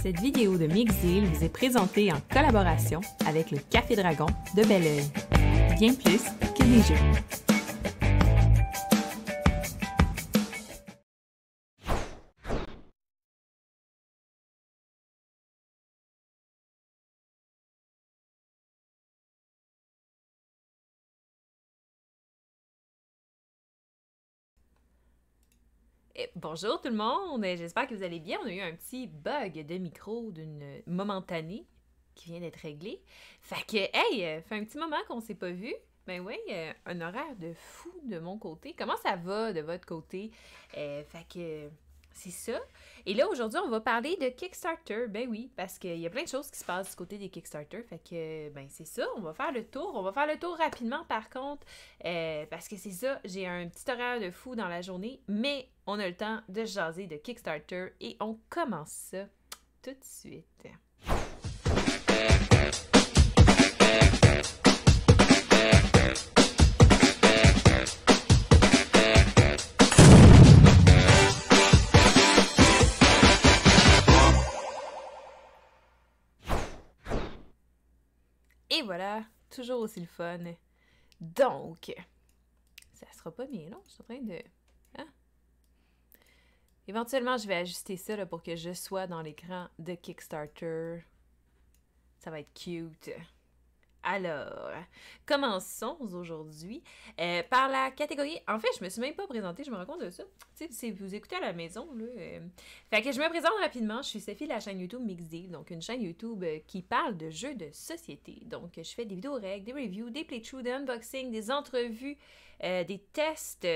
Cette vidéo de Mixdeal vous est présentée en collaboration avec le Café Dragon de Belleuil. Bien plus que des jeux. Bonjour tout le monde, j'espère que vous allez bien. On a eu un petit bug de micro d'une momentanée qui vient d'être réglé. Fait que, hey, fait un petit moment qu'on s'est pas vu. Ben oui, un horaire de fou de mon côté. Comment ça va de votre côté? Fait que, c'est ça. Et là, aujourd'hui, on va parler de Kickstarter. Ben oui, parce qu'il y a plein de choses qui se passent du côté des Kickstarter. Fait que, ben c'est ça, on va faire le tour. On va faire le tour rapidement, par contre, parce que c'est ça, j'ai un petit horaire de fou dans la journée, mais on a le temps de jaser de Kickstarter et on commence ça tout de suite. Et voilà, toujours aussi le fun. Donc, ça sera pas bien long, je suis en train de... Hein? Éventuellement, je vais ajuster ça là, pour que je sois dans l'écran de Kickstarter. Ça va être cute. Alors, commençons aujourd'hui par la catégorie... En fait, je me suis même pas présentée, je me rends compte de ça. Tu sais, si vous écoutez à la maison, là... Fait que je me présente rapidement. Je suis Sophie de la chaîne YouTube Mixdeal, donc une chaîne YouTube qui parle de jeux de société. Donc, je fais des vidéos règles, des reviews, des playthroughs, des unboxings, des entrevues, des tests...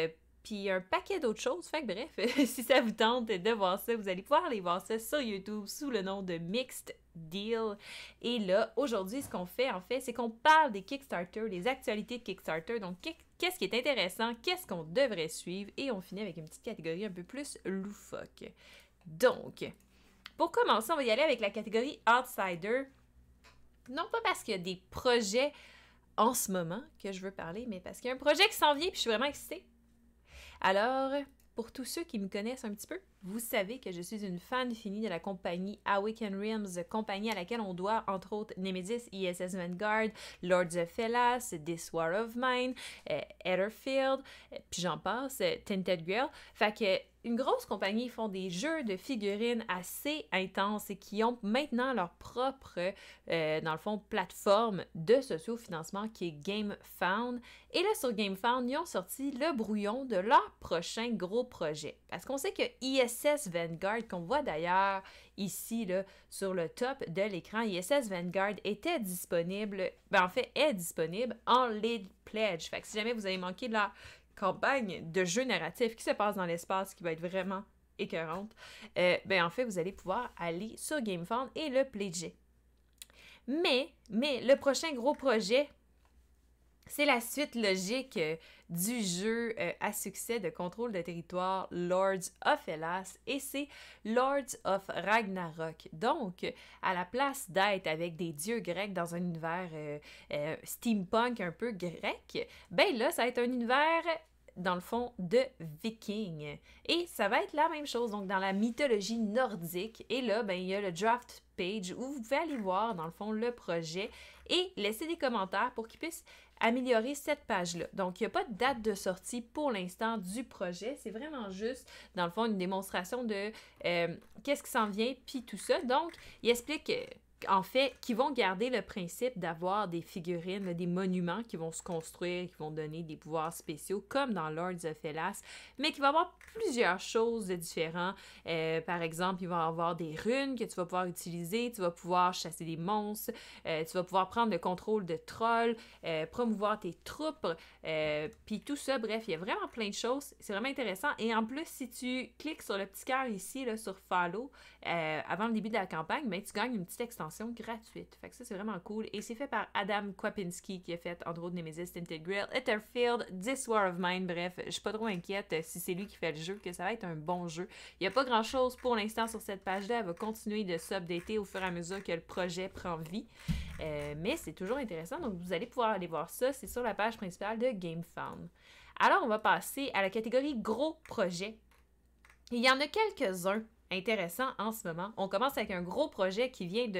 puis un paquet d'autres choses. Fait que bref, si ça vous tente de voir ça, vous allez pouvoir aller voir ça sur YouTube sous le nom de Mixed Deal. Et là, aujourd'hui, ce qu'on fait, en fait, c'est qu'on parle des Kickstarter, des actualités de Kickstarter. Donc, qu'est-ce qui est intéressant, qu'est-ce qu'on devrait suivre, et on finit avec une petite catégorie un peu plus loufoque. Donc, pour commencer, on va y aller avec la catégorie Outsider. Non pas parce qu'il y a des projets en ce moment que je veux parler, mais parce qu'il y a un projet qui s'en vient, puis je suis vraiment excitée. Alors, pour tous ceux qui me connaissent un petit peu, vous savez que je suis une fan finie de la compagnie Awaken Realms, compagnie à laquelle on doit, entre autres, Nemesis, ISS Vanguard, Lords of Hellas, This War of Mine, Etherfield, puis j'en passe, Tinted Grail. Fait que une grosse compagnie, ils font des jeux de figurines assez intenses et qui ont maintenant leur propre, dans le fond, plateforme de socio-financement qui est GameFound. Et là, sur GameFound, ils ont sorti le brouillon de leur prochain gros projet. Parce qu'on sait que ISS Vanguard, qu'on voit d'ailleurs ici là, sur le top de l'écran, ISS Vanguard était disponible, en fait, est disponible en lead pledge. Fait que si jamais vous avez manqué de la campagne de jeu narratif qui se passe dans l'espace, qui va être vraiment écœurante, en fait, vous allez pouvoir aller sur GameFound et le pledger. Mais le prochain gros projet, c'est la suite logique du jeu à succès de contrôle de territoire Lords of Hellas et c'est Lords of Ragnarok. Donc, à la place d'être avec des dieux grecs dans un univers steampunk un peu grec, ben là, ça va être un univers dans le fond, de vikings. Et ça va être la même chose, donc dans la mythologie nordique. Et là, ben, il y a le draft page où vous pouvez aller voir, dans le fond, le projet et laisser des commentaires pour qu'ils puissent améliorer cette page-là. Donc, il n'y a pas de date de sortie pour l'instant du projet. C'est vraiment juste, dans le fond, une démonstration de qu'est-ce qui s'en vient, puis tout ça. Donc, il explique en fait, qui vont garder le principe d'avoir des figurines, des monuments qui vont se construire, qui vont donner des pouvoirs spéciaux, comme dans Lords of Hellas, mais qui va avoir plusieurs choses de différentes. Par exemple, il va y avoir des runes que tu vas pouvoir utiliser, tu vas pouvoir chasser des monstres, tu vas pouvoir prendre le contrôle de trolls, promouvoir tes troupes, puis tout ça. Bref, il y a vraiment plein de choses. C'est vraiment intéressant. Et en plus, si tu cliques sur le petit cœur ici, là, sur Follow, avant le début de la campagne, ben, tu gagnes une petite extension gratuite. Fait que ça, c'est vraiment cool. Et c'est fait par Adam Kwapinski, qui a fait, entre autres, Nemesis, Tinted Grail, Etherfield, This War of Mine. Bref, je suis pas trop inquiète si c'est lui qui fait le jeu, que ça va être un bon jeu. Il n'y a pas grand-chose pour l'instant sur cette page-là. Elle va continuer de s'updater au fur et à mesure que le projet prend vie. Mais c'est toujours intéressant. Donc, vous allez pouvoir aller voir ça. C'est sur la page principale de GameFound. Alors, on va passer à la catégorie gros projets. Il y en a quelques-uns intéressant en ce moment. On commence avec un gros projet qui vient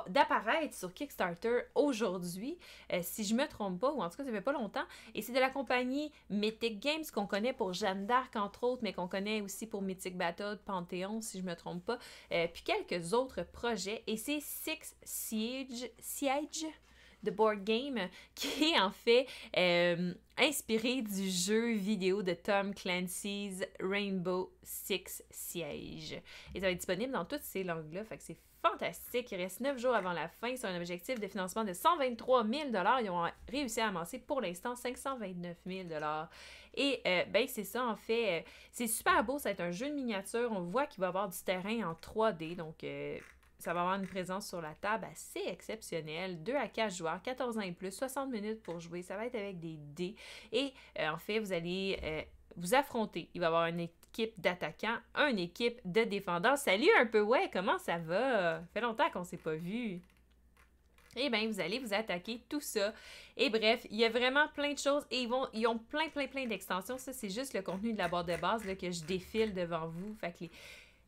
d'apparaître sur Kickstarter aujourd'hui, si je me trompe pas, ou en tout cas ça fait pas longtemps, et c'est de la compagnie Mythic Games qu'on connaît pour Jeanne d'Arc entre autres, mais qu'on connaît aussi pour Mythic Battle, Panthéon si je me trompe pas, puis quelques autres projets, et c'est Six Siege de board game, qui est en fait inspiré du jeu vidéo de Tom Clancy's Rainbow Six Siege. Et ça va être disponible dans toutes ces langues-là, fait que c'est fantastique. Il reste 9 jours avant la fin sur un objectif de financement de 123 000 $. Ils ont réussi à amasser pour l'instant 529 000 $. Et ben c'est ça en fait. C'est super beau, ça va être un jeu de miniature. On voit qu'il va y avoir du terrain en 3D, donc ça va avoir une présence sur la table assez exceptionnelle. 2 à 4 joueurs, 14 ans et plus, 60 minutes pour jouer. Ça va être avec des dés. Et en fait, vous allez vous affronter. Il va y avoir une équipe d'attaquants, une équipe de défendants. Salut un peu, ouais, comment ça va? Ça fait longtemps qu'on ne s'est pas vu. Et bien, vous allez vous attaquer tout ça. Et bref, il y a vraiment plein de choses. Et ils ont plein d'extensions. Ça, c'est juste le contenu de la boîte de base là, que je défile devant vous. Fait que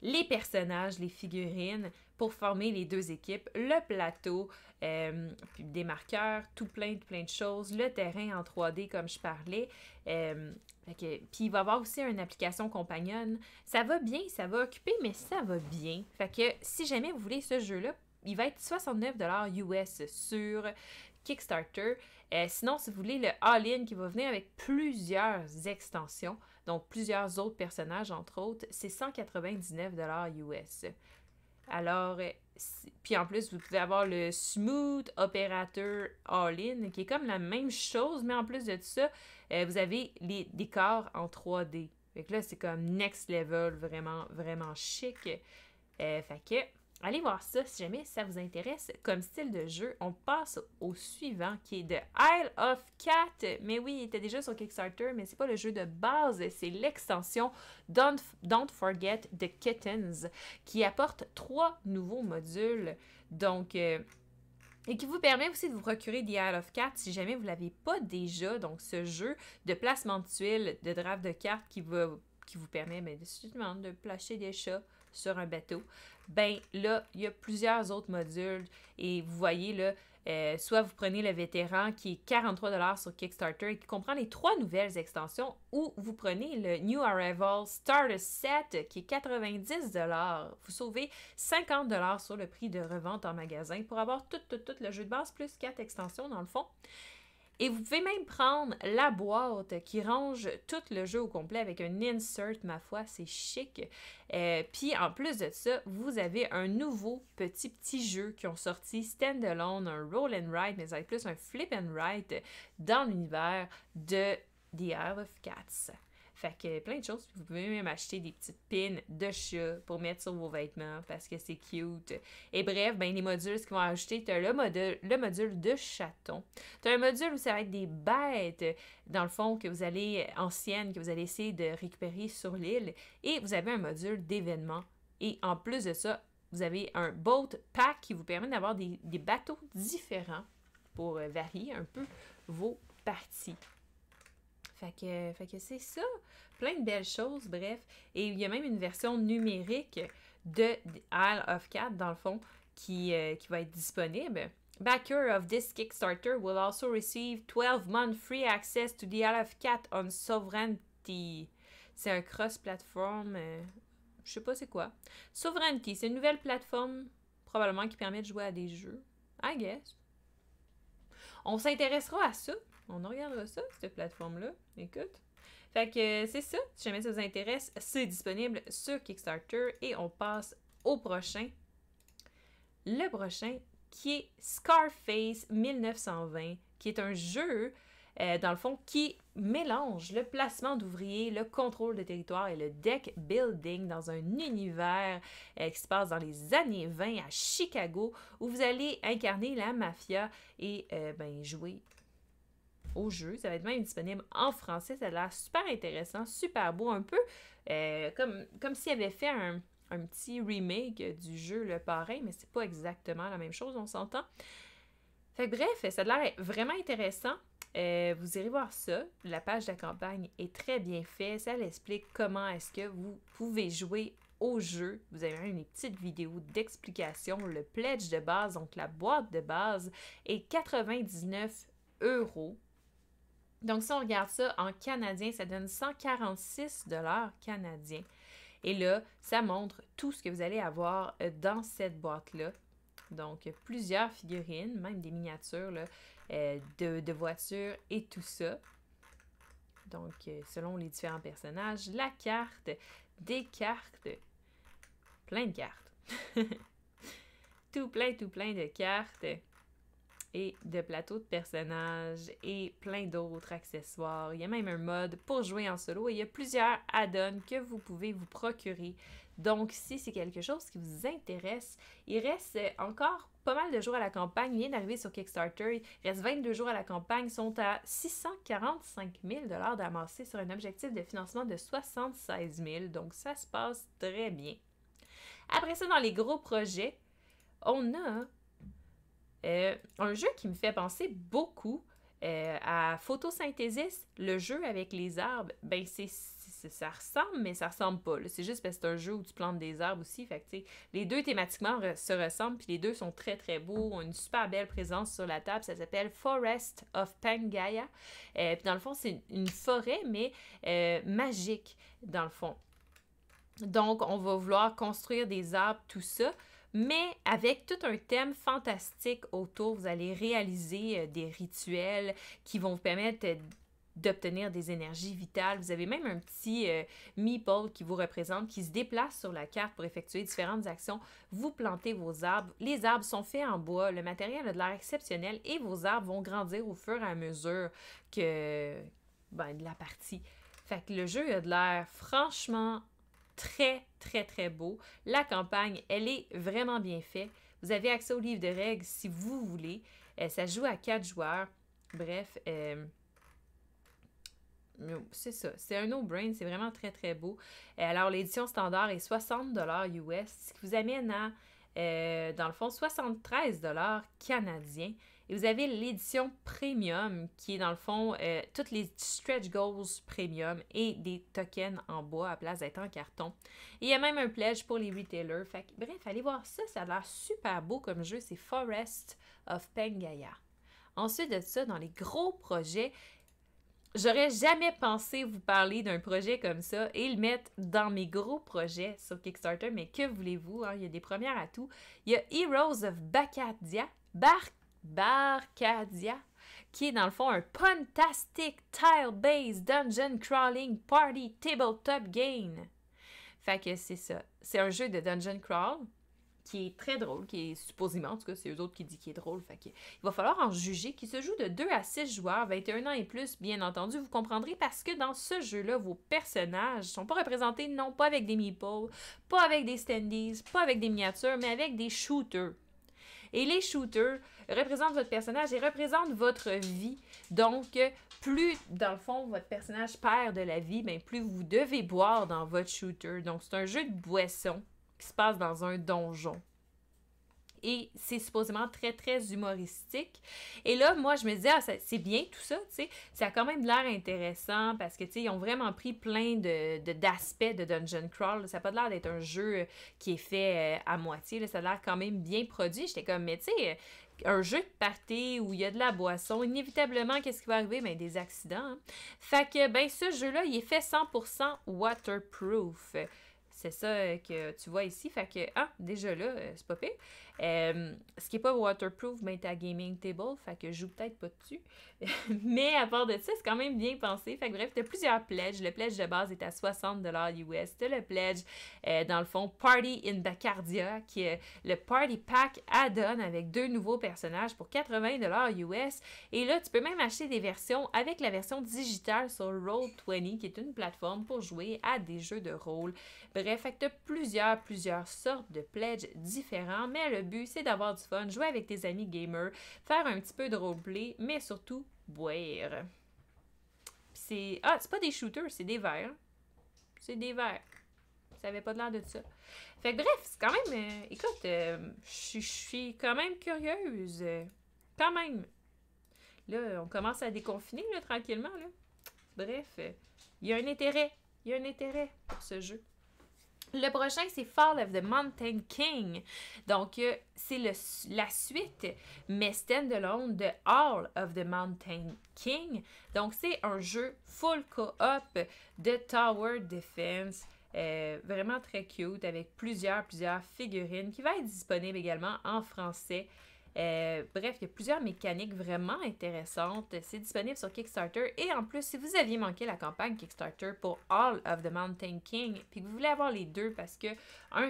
les personnages, les figurines, pour former les deux équipes, le plateau, puis des marqueurs, tout plein de choses, le terrain en 3D comme je parlais. Puis il va y avoir aussi une application compagnonne. Ça va bien, ça va occuper, mais ça va bien. Fait que si jamais vous voulez ce jeu-là, il va être 69 $ US sur Kickstarter. Sinon, si vous voulez le all-in qui va venir avec plusieurs extensions, donc plusieurs autres personnages entre autres, c'est 199 $ US. Alors, puis en plus, vous pouvez avoir le Smooth Operator All-In, qui est comme la même chose, mais en plus de ça, vous avez les décors en 3D. Fait que là, c'est comme next level, vraiment chic. Fait que, allez voir ça si jamais ça vous intéresse comme style de jeu. On passe au suivant qui est de Isle of Cat. Mais oui, il était déjà sur Kickstarter, mais c'est pas le jeu de base, c'est l'extension Don't Forget the Kittens qui apporte 3 nouveaux modules. Donc, et qui vous permet aussi de vous procurer The Isle of Cats si jamais vous ne l'avez pas déjà. Donc, ce jeu de placement de tuiles, de draft de cartes qui vous permet justement de placer des chats sur un bateau. Ben là, il y a plusieurs autres modules et vous voyez là, soit vous prenez le vétéran qui est 43$ sur Kickstarter et qui comprend les 3 nouvelles extensions, ou vous prenez le New Arrival Starter Set qui est 90$. Vous sauvez 50$ sur le prix de revente en magasin pour avoir tout le jeu de base plus 4 extensions dans le fond. Et vous pouvez même prendre la boîte qui range tout le jeu au complet avec un insert, ma foi, c'est chic. Puis en plus de ça, vous avez un nouveau petit jeu qui ont sorti standalone, un roll and write, mais avec plus un flip and write dans l'univers de The Isle of Cats. Fait que plein de choses. Vous pouvez même acheter des petites pins de chat pour mettre sur vos vêtements parce que c'est cute. Et bref, ben les modules, ce qu'ils vont ajouter, tu as le module de chaton. Tu as un module où ça va être des bêtes, dans le fond, anciennes, que vous allez essayer de récupérer sur l'île. Et vous avez un module d'événements. Et en plus de ça, vous avez un boat pack qui vous permet d'avoir des bateaux différents pour varier un peu vos parties. Fait que c'est ça. Plein de belles choses, bref. Et il y a même une version numérique de Isle of Cats, dans le fond, qui va être disponible. Backer of this Kickstarter will also receive 12-month free access to the Isle of Cats on Sovereignty. C'est un cross-platform. Je sais pas c'est quoi. Sovereignty, c'est une nouvelle plateforme, probablement, qui permet de jouer à des jeux. I guess. On s'intéressera à ça. On regardera ça, cette plateforme-là. Écoute. Fait que c'est ça. Si jamais ça vous intéresse, c'est disponible sur Kickstarter. Et on passe au prochain. Le prochain, qui est Scarface 1920, qui est un jeu, dans le fond, qui mélange le placement d'ouvriers, le contrôle de territoire et le deck building dans un univers qui se passe dans les années 20 à Chicago, où vous allez incarner la mafia et jouer au jeu. Ça va être même disponible en français. Ça a l'air super intéressant, super beau, un peu comme s'il avait fait un petit remake du jeu Le Parrain, mais c'est pas exactement la même chose, on s'entend. Fait que bref, ça a l'air vraiment intéressant. Vous irez voir ça. La page de la campagne est très bien faite. Ça l'explique comment est-ce que vous pouvez jouer au jeu. Vous avez même une petite vidéo d'explication. Le pledge de base, donc la boîte de base, est 99 €. Donc, si on regarde ça en canadien, ça donne 146 $ canadiens. Et là, ça montre tout ce que vous allez avoir dans cette boîte-là. Donc, plusieurs figurines, même des miniatures là, de voitures et tout ça. Donc, selon les différents personnages, la carte, des cartes, plein de cartes. tout plein de cartes et de plateaux de personnages et plein d'autres accessoires. Il y a même un mode pour jouer en solo et il y a plusieurs add-ons que vous pouvez vous procurer. Donc, si c'est quelque chose qui vous intéresse, il reste encore pas mal de jours à la campagne. Il vient d'arriver sur Kickstarter. Il reste 22 jours à la campagne. Ils sont à 645 000 $ d'amassés sur un objectif de financement de 76 000 $. Donc, ça se passe très bien. Après ça, dans les gros projets, on a un jeu qui me fait penser beaucoup à Photosynthesis, le jeu avec les arbres. Ben, ça ressemble, mais ça ressemble pas. C'est juste parce que c'est un jeu où tu plantes des arbres aussi. Fait que, les deux thématiquement se ressemblent, puis les deux sont très, très beaux, ont une super belle présence sur la table. Ça s'appelle Forest of Pangaea. Puis dans le fond, c'est une forêt, mais magique, dans le fond. Donc, on va vouloir construire des arbres, tout ça, mais avec tout un thème fantastique autour. Vous allez réaliser des rituels qui vont vous permettre d'obtenir des énergies vitales. Vous avez même un petit meeple qui vous représente, qui se déplace sur la carte pour effectuer différentes actions. Vous plantez vos arbres. Les arbres sont faits en bois. Le matériel a de l'air exceptionnel et vos arbres vont grandir au fur et à mesure de la partie. Fait que le jeu a de l'air franchement très, très, très beau. La campagne, elle est vraiment bien faite. Vous avez accès au livre de règles si vous voulez. Ça joue à 4 joueurs. Bref, c'est ça. C'est un no-brain. C'est vraiment très, très beau. Alors, l'édition standard est 60 $ US, ce qui vous amène à dans le fond, 73 canadiens. Et vous avez l'édition premium, qui est dans le fond toutes les stretch goals premium et des tokens en bois à place d'être en carton. Et il y a même un pledge pour les retailers. Fait que, bref, allez voir ça, ça a l'air super beau comme jeu. C'est Forest of Pangaya. Ensuite de ça, dans les gros projets, j'aurais jamais pensé vous parler d'un projet comme ça et le mettre dans mes gros projets sur Kickstarter, mais que voulez-vous, hein? Il y a des premières à tout. Il y a Heroes of Barcadia, Barcadia, qui est dans le fond un fantastic tile-based dungeon crawling party tabletop game. Fait que c'est ça. C'est un jeu de dungeon crawl qui est très drôle, qui est supposément, en tout cas, c'est eux autres qui disent qu'il est drôle. Fait que, il va falloir en juger, qui se joue de 2 à 6 joueurs, 21 ans et plus, bien entendu, vous comprendrez, parce que dans ce jeu-là, vos personnages sont pas représentés, non pas avec des meeples, pas avec des standees, pas avec des miniatures, mais avec des shooters. Et les shooters représentent votre personnage et représentent votre vie. Donc, plus, dans le fond, votre personnage perd de la vie, bien, plus vous devez boire dans votre shooter. Donc, c'est un jeu de boisson qui se passe dans un donjon. Et c'est supposément très, très humoristique. Et là, moi, je me disais, ah, c'est bien tout ça, tu sais. Ça a quand même l'air intéressant parce que, tu sais, ils ont vraiment pris plein d'aspects de Dungeon Crawl. Là. Ça n'a pas l'air d'être un jeu qui est fait à moitié. Là. Ça a l'air quand même bien produit. J'étais comme, mais tu sais, un jeu de party où il y a de la boisson, inévitablement, qu'est-ce qui va arriver? Ben, des accidents. Hein? Fait que, ben, ce jeu-là, il est fait 100% waterproof. C'est ça que tu vois ici. Fait que, déjà là, c'est pas pire. Ce qui n'est pas waterproof, ben, t'as gaming table. Fait que je joue peut-être pas dessus. Mais à part de ça, c'est quand même bien pensé. Fait que bref, t'as plusieurs pledges. Le pledge de base est à 60$ US. T'as le pledge, dans le fond, Party in Bacardia, qui est le Party Pack add-on avec 2 nouveaux personnages pour 80$ US. Et là, tu peux même acheter des versions avec la version digitale sur Roll20, qui est une plateforme pour jouer à des jeux de rôle. Bref, fait que t'as plusieurs sortes de pledges différents, mais le but, c'est d'avoir du fun, jouer avec tes amis gamers, faire un petit peu de roleplay, mais surtout boire. C'est pas des shooters, c'est des verres. C'est des verres. Ça avait pas l'air de ça. Fait que bref, c'est quand même... écoute, je suis quand même curieuse. Quand même. Là, on commence à déconfiner, là, tranquillement, là. Bref, il y a un intérêt. Il y a un intérêt pour ce jeu. Le prochain, c'est Fall of the Mountain King. Donc, c'est la suite, mais stand-alone de All of the Mountain King. Donc, c'est un jeu full co-op de Tower Defense. Vraiment très cute, avec plusieurs figurines, qui va être disponible également en français. Bref, il y a plusieurs mécaniques vraiment intéressantes. C'est disponible sur Kickstarter. Et en plus, si vous aviez manqué la campagne Kickstarter pour All of the Mountain King, puis que vous voulez avoir les deux parce que,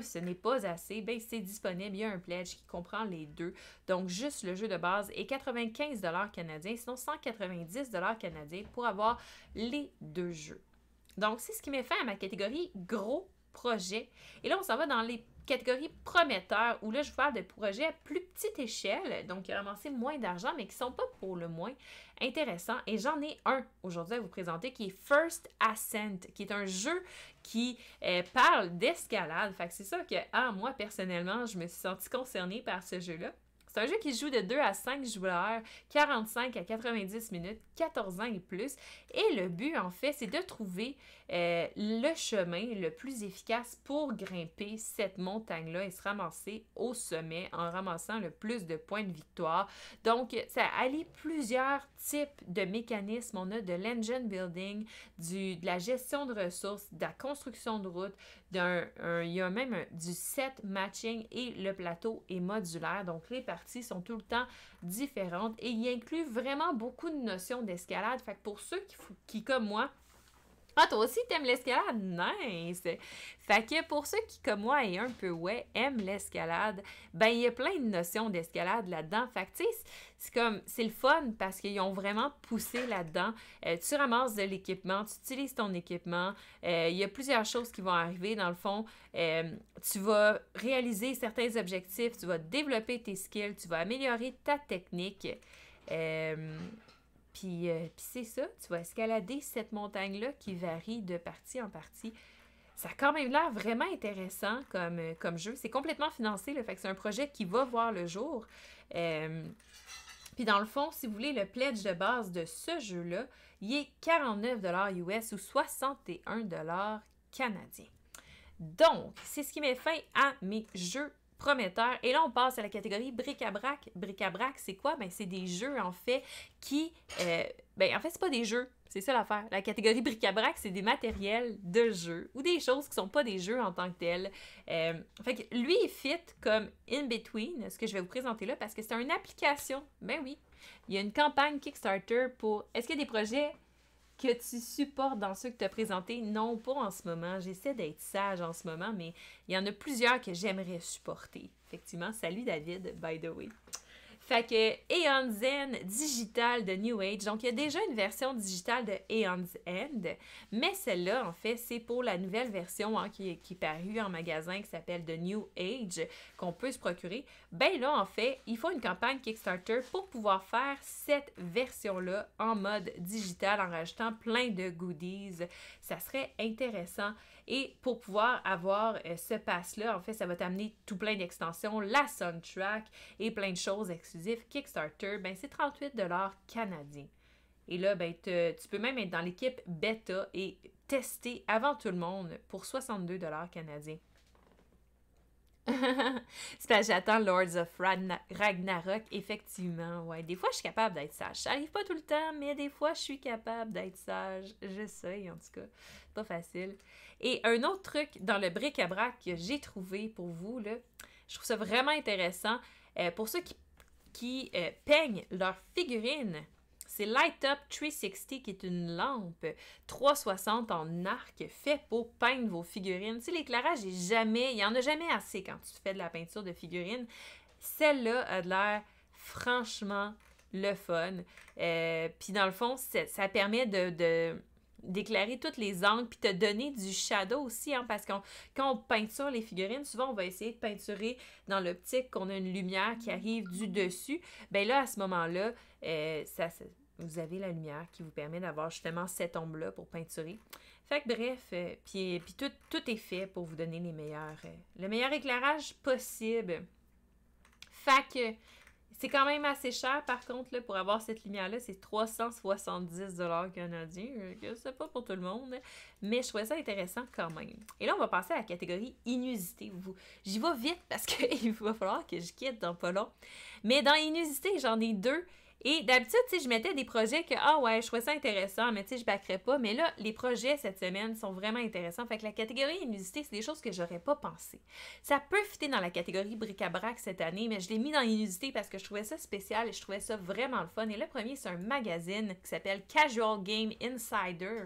ce n'est pas assez, ben c'est disponible. Il y a un pledge qui comprend les deux. Donc, juste le jeu de base est 95$ canadiens, sinon 190$ canadiens pour avoir les deux jeux. Donc, c'est ce qui met fin à ma catégorie gros projet. Et là, on s'en va dans les catégories prometteurs, où là, je vous parle de projets à plus petite échelle, donc qui ont ramassé moins d'argent, mais qui ne sont pas pour le moins intéressants. Et j'en ai un aujourd'hui à vous présenter qui est First Ascent, qui est un jeu qui parle d'escalade. Fait que c'est ça que, moi, personnellement, je me suis sentie concernée par ce jeu-là. C'est un jeu qui se joue de 2 à 5 joueurs, 45 à 90 minutes, 14 ans et plus. Et le but, en fait, c'est de trouver le chemin le plus efficace pour grimper cette montagne-là et se ramasser au sommet en ramassant le plus de points de victoire. Donc, ça allie plusieurs types de mécanismes. On a de l'engine building, de la gestion de ressources, de la construction de routes, il y a même du set matching et le plateau est modulaire. Donc, les parties sont tout le temps différentes et il inclut vraiment beaucoup de notions d'escalade. Fait que pour ceux qui comme moi, toi aussi, t'aimes l'escalade? Nice! Fait que pour ceux qui, comme moi, et un peu aiment l'escalade, ben il y a plein de notions d'escalade là-dedans. Fait que, tu sais, c'est le fun parce qu'ils ont vraiment poussé là-dedans. Tu ramasses de l'équipement, tu utilises ton équipement. Il y a plusieurs choses qui vont arriver. Dans le fond, tu vas réaliser certains objectifs, tu vas développer tes skills, tu vas améliorer ta technique. Puis c'est ça, tu vas escalader cette montagne-là qui varie de partie en partie. ça a quand même l'air vraiment intéressant comme jeu. C'est complètement financé, là, fait que c'est un projet qui va voir le jour. Puis dans le fond, si vous voulez, le pledge de base de ce jeu-là, il est 49$ US ou 61$ canadiens. Donc, c'est ce qui met fin à mes jeux prometteurs. Et là, on passe à la catégorie bric-à-brac. Bric-à-brac, c'est quoi? Ben, c'est des jeux, en fait, qui... en fait, c'est pas des jeux. C'est ça l'affaire. La catégorie bric-à-brac, c'est des matériels de jeu ou des choses qui sont pas des jeux en tant que tels. Fait que lui, il fit comme In-Between, ce que je vais vous présenter là, parce que c'est une application. Ben oui. Il y a une campagne Kickstarter pour... Est-ce qu'il y a des projets que tu supportes dans ceux que tu as présentés? Non, pas en ce moment. J'essaie d'être sage en ce moment, mais il y en a plusieurs que j'aimerais supporter. Effectivement, salut David, by the way. Fait que Aeon Zen Digital de New Age. Donc, il y a déjà une version digitale de Aeon's End, mais celle-là, en fait, c'est pour la nouvelle version qui est parue en magasin qui s'appelle The New Age, qu'on peut se procurer. Ben là, en fait, il faut une campagne Kickstarter pour pouvoir faire cette version-là en mode digital en rajoutant plein de goodies. Ça serait intéressant. Et pour pouvoir avoir ce pass-là, en fait, ça va t'amener tout plein d'extensions, la soundtrack et plein de choses exclusives. Kickstarter, ben c'est 38$ canadiens. Et là, ben, tu peux même être dans l'équipe bêta et tester avant tout le monde pour 62$ canadiens. C'est parce que j'attends Lords of Ragnarok, effectivement. Ouais, des fois, je suis capable d'être sage. Ça arrive pas tout le temps, mais des fois, je suis capable d'être sage. J'essaye, en tout cas. Pas facile. Et un autre truc dans le bric-à-brac que j'ai trouvé pour vous, là, je trouve ça vraiment intéressant. Pour ceux qui peignent leurs figurines, c'est Light Up 360 qui est une lampe 360 en arc fait pour peindre vos figurines. Tu sais, l'éclairage, il n'y en a jamais assez quand tu fais de la peinture de figurines. Celle-là a de l'air franchement le fun. Puis dans le fond, ça permet d'éclairer tous les angles puis te donner du shadow aussi, hein, parce que quand on peinture les figurines, souvent on va essayer de peinturer dans l'optique qu'on a une lumière qui arrive du dessus. Ben là, à ce moment-là, vous avez la lumière qui vous permet d'avoir justement cette ombre-là pour peinturer. Fait que bref, puis tout est fait pour vous donner le meilleur éclairage possible. Fait que c'est quand même assez cher, par contre, là, pour avoir cette lumière-là, c'est 370$ canadiens. C'est pas pour tout le monde, mais je trouvais ça intéressant quand même. Et là, on va passer à la catégorie inusité. J'y vais vite parce qu'il va falloir que je quitte dans pas long. Mais dans inusité, j'en ai deux. Et d'habitude, tu sais, je mettais des projets que, je trouvais ça intéressant, mais tu sais, je backerais pas. Mais là, les projets cette semaine sont vraiment intéressants. Fait que la catégorie inusité, c'est des choses que j'aurais pas pensé. Ça peut fitter dans la catégorie bric-à-brac cette année, mais je l'ai mis dans inusité parce que je trouvais ça spécial et je trouvais ça vraiment le fun. Et le premier, c'est un magazine qui s'appelle Casual Game Insider,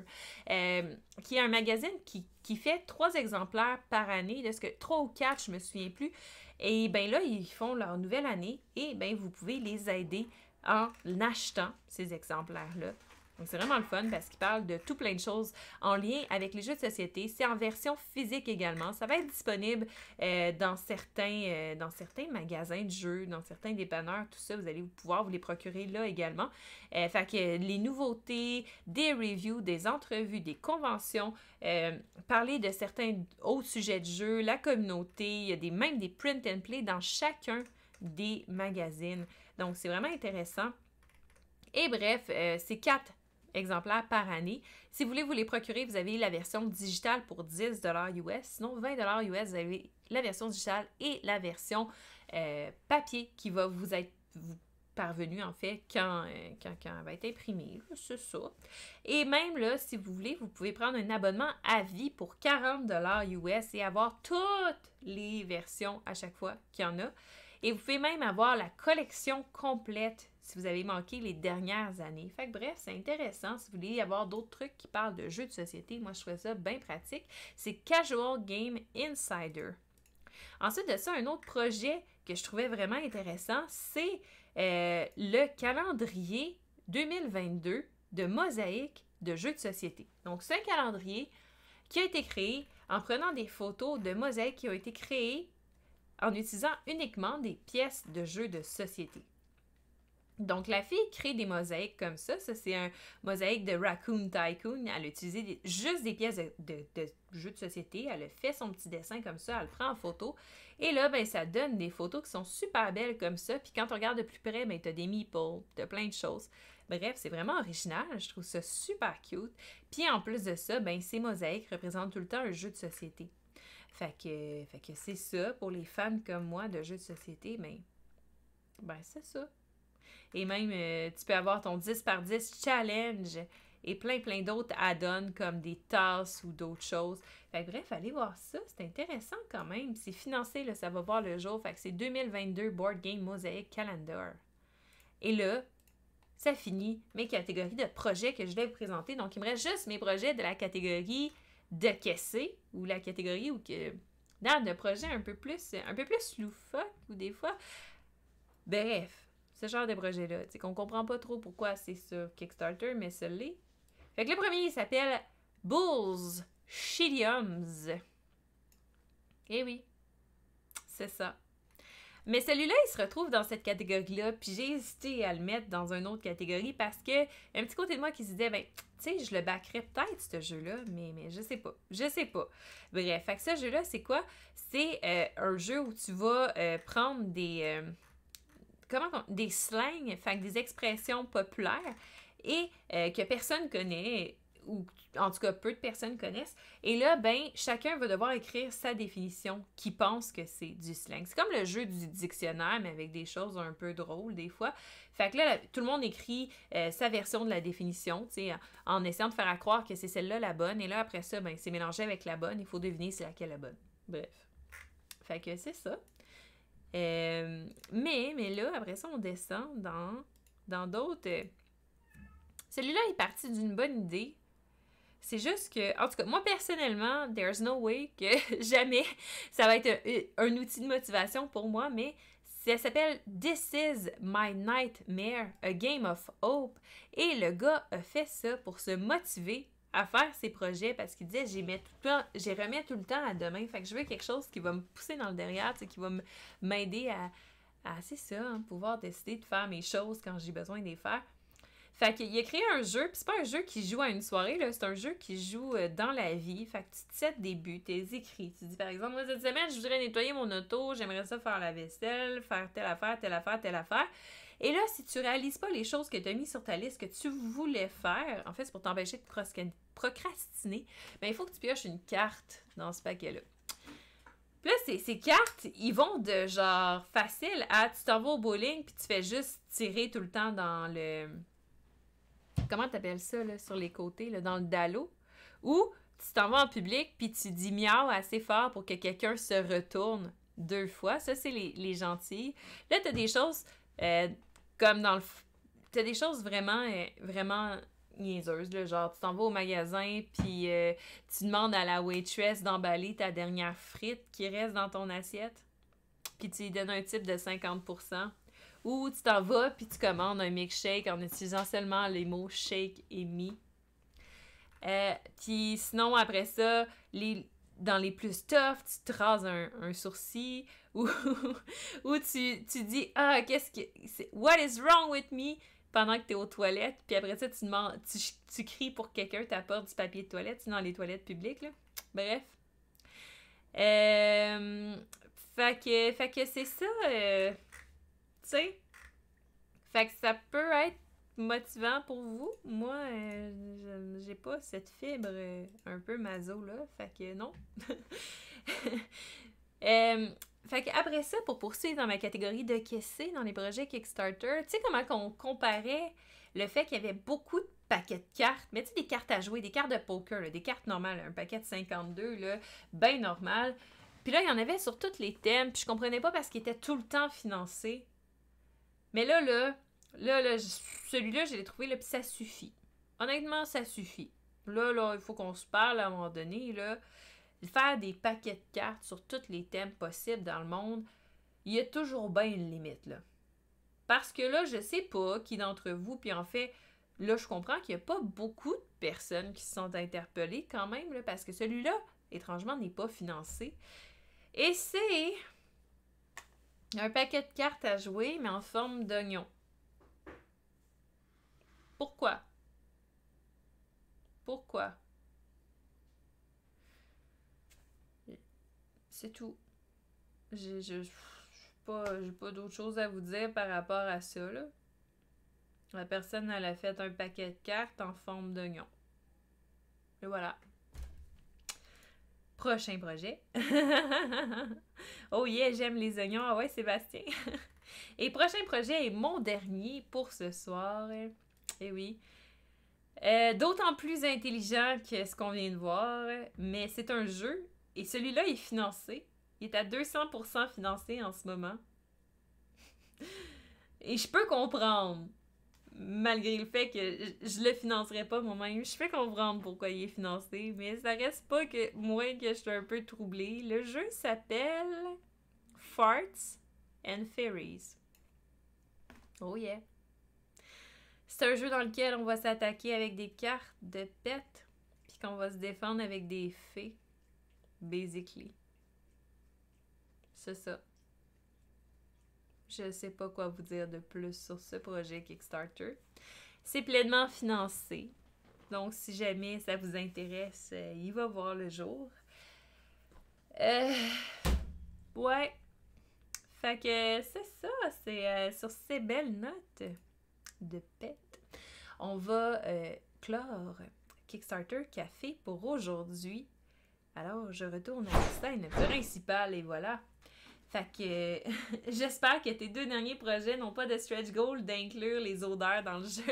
qui est un magazine qui fait 3 exemplaires par année. Est-ce que 3 ou 4, je me souviens plus. Et bien là, ils font leur nouvelle année et bien vous pouvez les aider en achetant ces exemplaires-là. Donc, c'est vraiment le fun parce qu'il parle de tout plein de choses en lien avec les jeux de société. C'est en version physique également. Ça va être disponible dans certains magasins de jeux, dans certains dépanneurs, tout ça. Vous allez pouvoir vous les procurer là également. Fait que les nouveautés, des reviews, des entrevues, des conventions, parler de certains autres sujets de jeu, la communauté, il y a même des print and play dans chacun des magazines. Donc, c'est vraiment intéressant. Et bref, c'est 4 exemplaires par année. Si vous voulez vous les procurer, vous avez la version digitale pour 10$ US. Sinon, 20$ US, vous avez la version digitale et la version papier qui va vous parvenue, en fait, quand elle va être imprimée. C'est ça. Et même là, si vous voulez, vous pouvez prendre un abonnement à vie pour 40$ US et avoir toutes les versions à chaque fois qu'il y en a. Et vous pouvez même avoir la collection complète si vous avez manqué les dernières années. Fait que bref, c'est intéressant. Si vous voulez avoir d'autres trucs qui parlent de jeux de société, moi je trouvais ça bien pratique. C'est Casual Game Insider. Ensuite de ça, un autre projet que je trouvais vraiment intéressant, c'est le calendrier 2022 de Mosaïque de jeux de société. Donc, c'est un calendrier qui a été créé en prenant des photos de Mosaïque qui ont été créées en utilisant uniquement des pièces de jeux de société. Donc, la fille crée des mosaïques comme ça. Ça, c'est un mosaïque de Raccoon Tycoon. Elle a utilisé juste des pièces de jeux de société. Elle a fait son petit dessin comme ça. Elle le prend en photo. Et là, ben, ça donne des photos qui sont super belles comme ça. Puis quand on regarde de plus près, ben, t'as des meeples, t'as plein de choses. Bref, c'est vraiment original. Je trouve ça super cute. Puis en plus de ça, ben, ces mosaïques représentent tout le temps un jeu de société. Fait que c'est ça. Pour les fans comme moi de jeux de société, ben c'est ça. Et même, tu peux avoir ton 10 par 10 challenge et plein d'autres add-ons comme des tasses ou d'autres choses. Fait que bref, allez voir ça. C'est intéressant quand même. C'est financé, là, ça va voir le jour. Fait que c'est 2022 Board Game Mosaic Calendar. Et là, ça finit mes catégories de projets que je vais vous présenter. Donc, il me reste juste mes projets de la catégorie de caissé ou la catégorie où que dans de projets un peu plus loufoque ou des fois. Bref, ce genre de projet-là. Tu sais, qu'on comprend pas trop pourquoi c'est sur Kickstarter, mais ça l'est. Fait que le premier, il s'appelle Bulls Shittiums. Eh oui, c'est ça. Mais celui-là, il se retrouve dans cette catégorie-là, puis j'ai hésité à le mettre dans une autre catégorie parce que un petit côté de moi qui se disait, ben, tu sais, je le backerais peut-être, ce jeu-là, mais je sais pas. Je sais pas. Bref, fait que ce jeu-là, c'est quoi? C'est un jeu où tu vas prendre des des slangs, fait que des expressions populaires et que personne connaît, ou en tout cas peu de personnes connaissent. Et là, ben, chacun va devoir écrire sa définition qui pense que c'est du slang. C'est comme le jeu du dictionnaire, mais avec des choses un peu drôles des fois. Fait que là, tout le monde écrit sa version de la définition, tu sais, en essayant de faire croire que c'est celle-là la bonne. Et là, après ça, ben, c'est mélangé avec la bonne. Il faut deviner c'est laquelle la bonne. Bref. Fait que c'est ça. Mais là, après ça, on descend dans d'autres. Celui-là est parti d'une bonne idée. C'est juste que, en tout cas, moi personnellement, there's no way que jamais ça va être un outil de motivation pour moi, mais ça s'appelle This is my nightmare, a game of hope. Et le gars a fait ça pour se motiver à faire ses projets parce qu'il disait j'ai remis tout le temps à demain. Fait que je veux quelque chose qui va me pousser dans le derrière, qui va m'aider à c'est ça, hein, pouvoir décider de faire mes choses quand j'ai besoin de les faire. Fait qu'il a créé un jeu, puis c'est pas un jeu qui joue à une soirée, là, c'est un jeu qui joue dans la vie. Fait que tu te sets des buts, tes écrits. Tu dis par exemple, moi cette semaine, je voudrais nettoyer mon auto, j'aimerais ça faire la vaisselle, faire telle affaire, telle affaire, telle affaire. Et là, si tu réalises pas les choses que tu as mis sur ta liste que tu voulais faire, en fait, c'est pour t'empêcher de procrastiner, ben il faut que tu pioches une carte dans ce paquet-là. Puis là, ces cartes, ils vont de genre facile à tu t'en vas au bowling puis tu fais juste tirer tout le temps dans le... Comment t'appelles ça, là, sur les côtés, là, dans le dallo? Ou tu t'en vas en public puis tu dis miaou assez fort pour que quelqu'un se retourne 2 fois. Ça, c'est les gentils. Là, t'as des choses comme dans le... T'as des choses vraiment niaiseuses, là, genre tu t'en vas au magasin puis tu demandes à la waitress d'emballer ta dernière frite qui reste dans ton assiette puis tu lui donnes un type de 50%. Ou tu t'en vas puis tu commandes un milkshake en utilisant seulement les mots shake et me. Puis sinon, après ça, dans les plus tough, tu te rases un sourcil ou, ou tu dis ah, what is wrong with me pendant que tu es aux toilettes. Puis après ça, tu cries pour que quelqu'un t'apporte du papier de toilette, sinon les toilettes publiques. Là. Bref. Fait que c'est ça. Tu sais, fait que ça peut être motivant pour vous. Moi, j'ai pas cette fibre un peu maso, là. Fait que non. Fait que après ça, pour poursuivre dans ma catégorie de caissé dans les projets Kickstarter, tu sais comment on comparait le fait qu'il y avait beaucoup de paquets de cartes, mais tu sais, des cartes à jouer, des cartes de poker, là, des cartes normales, un paquet de 52, là, bien normal. Puis là, il y en avait sur tous les thèmes, puis je comprenais pas parce qu'ils étaient tout le temps financés. Mais là, celui-là, je l'ai trouvé, là, puis ça suffit. Honnêtement, ça suffit. Là, il faut qu'on se parle à un moment donné, là. Faire des paquets de cartes sur tous les thèmes possibles dans le monde, il y a toujours bien une limite, là. Parce que là, je sais pas qui d'entre vous, puis en fait, là, je comprends qu'il y a pas beaucoup de personnes qui se sont interpellées quand même, là, parce que celui-là, étrangement, n'est pas financé. Et c'est un paquet de cartes à jouer, mais en forme d'oignon. Pourquoi? Pourquoi? C'est tout. J'ai pas d'autre chose à vous dire par rapport à ça, là. La personne, elle a fait un paquet de cartes en forme d'oignon. Et voilà. Prochain projet. Oh yeah, j'aime les oignons. Ah ouais, Sébastien. Et prochain projet est mon dernier pour ce soir. Et oui. D'autant plus intelligent que ce qu'on vient de voir, mais c'est un jeu et celui-là est financé. Il est à 200% financé en ce moment. Et je peux comprendre, malgré le fait que je le financerais pas moi-même, je peux comprendre pourquoi il est financé, mais ça reste pas que moi que je suis un peu troublée. Le jeu s'appelle Farts and Fairies. Oh yeah. C'est un jeu dans lequel on va s'attaquer avec des cartes de pets, puis qu'on va se défendre avec des fées, basically. C'est ça. Je sais pas quoi vous dire de plus sur ce projet Kickstarter. C'est pleinement financé. Donc, si jamais ça vous intéresse, il va voir le jour. Ouais. Fait que c'est ça. C'est sur ces belles notes de pets. On va clore Kickstarter Café pour aujourd'hui. Alors, je retourne à la scène principale et voilà. Fait que j'espère que tes 2 derniers projets n'ont pas de stretch goal d'inclure les odeurs dans le jeu.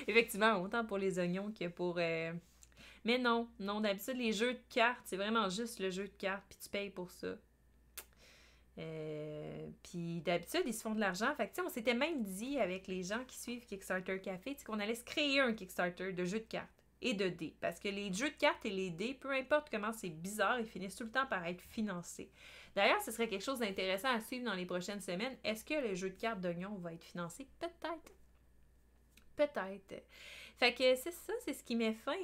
Effectivement, autant pour les oignons que pour... Mais non, d'habitude, les jeux de cartes, c'est vraiment juste le jeu de cartes, puis tu payes pour ça. Puis d'habitude, ils se font de l'argent. Fait que on s'était même dit avec les gens qui suivent Kickstarter Café qu'on allait se créer un Kickstarter de jeux de cartes et de dés. Parce que les jeux de cartes et les dés, peu importe comment c'est bizarre, ils finissent tout le temps par être financés. D'ailleurs, ce serait quelque chose d'intéressant à suivre dans les prochaines semaines. Est-ce que le jeu de cartes d'oignon va être financé? Peut-être. Peut-être. Fait que c'est ça, c'est ce qui met fin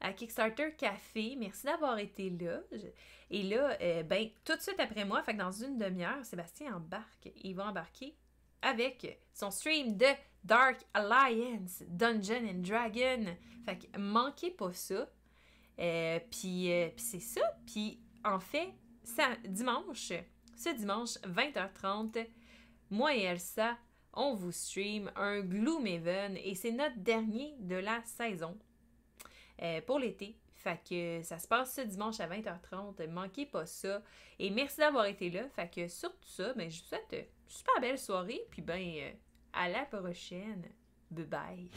à Kickstarter Café. Merci d'avoir été là. Et là, tout de suite après moi, fait que dans une demi-heure, Sébastien embarque. Il va embarquer avec son stream de Dark Alliance, Dungeon and Dragon. Fait que manquez pas ça. Puis c'est ça. Puis en fait, ce dimanche 20h30, moi et Elsa, on vous stream un Gloomhaven et c'est notre dernier de la saison pour l'été. Fait que ça se passe ce dimanche à 20h30. Manquez pas ça. Et merci d'avoir été là. Fait que sur tout ça, je vous souhaite une super belle soirée. Puis à la prochaine. Bye bye.